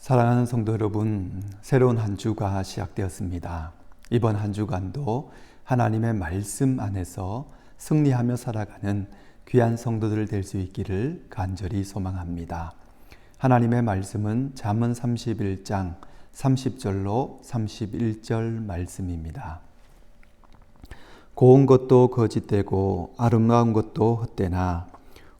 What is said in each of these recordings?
사랑하는 성도 여러분, 새로운 한 주가 시작되었습니다. 이번 한 주간도 하나님의 말씀 안에서 승리하며 살아가는 귀한 성도들 될 수 있기를 간절히 소망합니다. 하나님의 말씀은 잠언 31장 30절로 31절 말씀입니다. 고운 것도 거짓되고 아름다운 것도 헛되나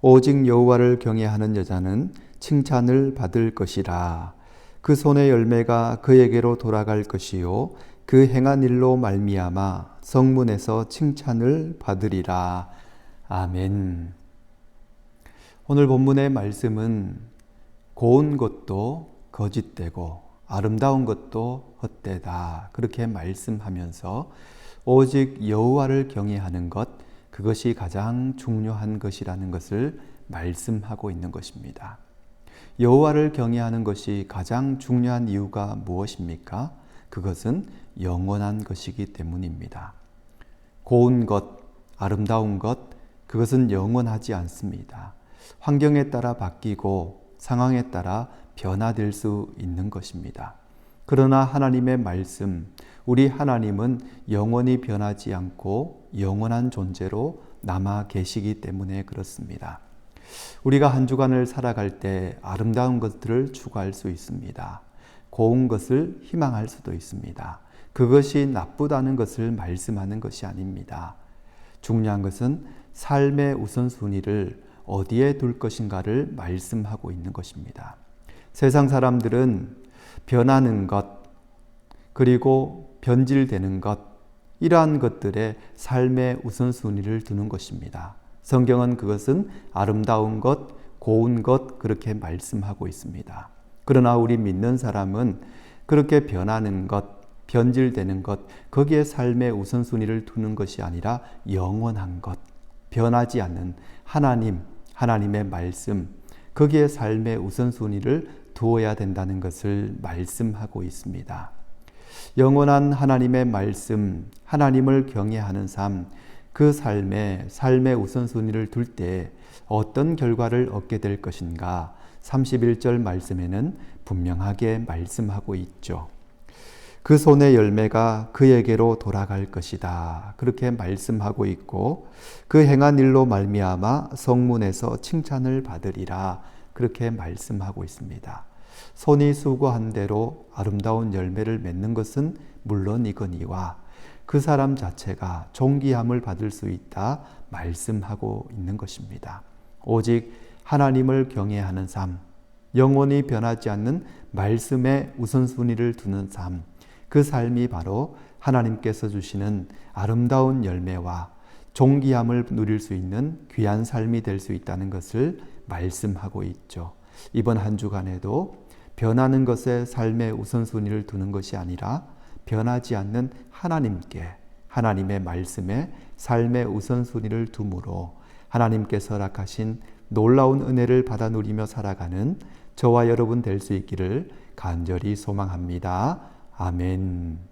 오직 여호와를 경외하는 여자는 칭찬을 받을 것이라. 그 손의 열매가 그에게로 돌아갈 것이요 그 행한 일로 말미암아 성문에서 칭찬을 받으리라. 아멘. 오늘 본문의 말씀은 고운 것도 거짓되고 아름다운 것도 헛되다, 그렇게 말씀하면서 오직 여호와를 경외하는 것, 그것이 가장 중요한 것이라는 것을 말씀하고 있는 것입니다. 여호와를 경외하는 것이 가장 중요한 이유가 무엇입니까? 그것은 영원한 것이기 때문입니다. 고운 것, 아름다운 것, 그것은 영원하지 않습니다. 환경에 따라 바뀌고 상황에 따라 변화될 수 있는 것입니다. 그러나 하나님의 말씀, 우리 하나님은 영원히 변하지 않고 영원한 존재로 남아 계시기 때문에 그렇습니다. 우리가 한 주간을 살아갈 때 아름다운 것들을 추구할 수 있습니다. 고운 것을 희망할 수도 있습니다. 그것이 나쁘다는 것을 말씀하는 것이 아닙니다. 중요한 것은 삶의 우선순위를 어디에 둘 것인가를 말씀하고 있는 것입니다. 세상 사람들은 변하는 것, 그리고 변질되는 것, 이러한 것들에 삶의 우선순위를 두는 것입니다. 성경은 그것은 아름다운 것, 고운 것, 그렇게 말씀하고 있습니다. 그러나 우리 믿는 사람은 그렇게 변하는 것, 변질되는 것, 거기에 삶의 우선순위를 두는 것이 아니라 영원한 것, 변하지 않는 하나님, 하나님의 말씀, 거기에 삶의 우선순위를 두어야 된다는 것을 말씀하고 있습니다. 영원한 하나님의 말씀, 하나님을 경외하는 삶, 그 삶의 우선순위를 둘 때 어떤 결과를 얻게 될 것인가? 31절 말씀에는 분명하게 말씀하고 있죠. 그 손의 열매가 그에게로 돌아갈 것이다, 그렇게 말씀하고 있고, 그 행한 일로 말미암아 성문에서 칭찬을 받으리라, 그렇게 말씀하고 있습니다. 손이 수고한 대로 아름다운 열매를 맺는 것은 물론이거니와 그 사람 자체가 존귀함을 받을 수 있다 말씀하고 있는 것입니다. 오직 하나님을 경외하는 삶, 영원히 변하지 않는 말씀의 우선순위를 두는 삶, 그 삶이 바로 하나님께서 주시는 아름다운 열매와 존귀함을 누릴 수 있는 귀한 삶이 될 수 있다는 것을 말씀하고 있죠. 이번 한 주간에도 변하는 것에 삶의 우선순위를 두는 것이 아니라 변하지 않는 하나님께, 하나님의 말씀에 삶의 우선순위를 둠으로 하나님께서 허락하신 놀라운 은혜를 받아 누리며 살아가는 저와 여러분 될 수 있기를 간절히 소망합니다. 아멘.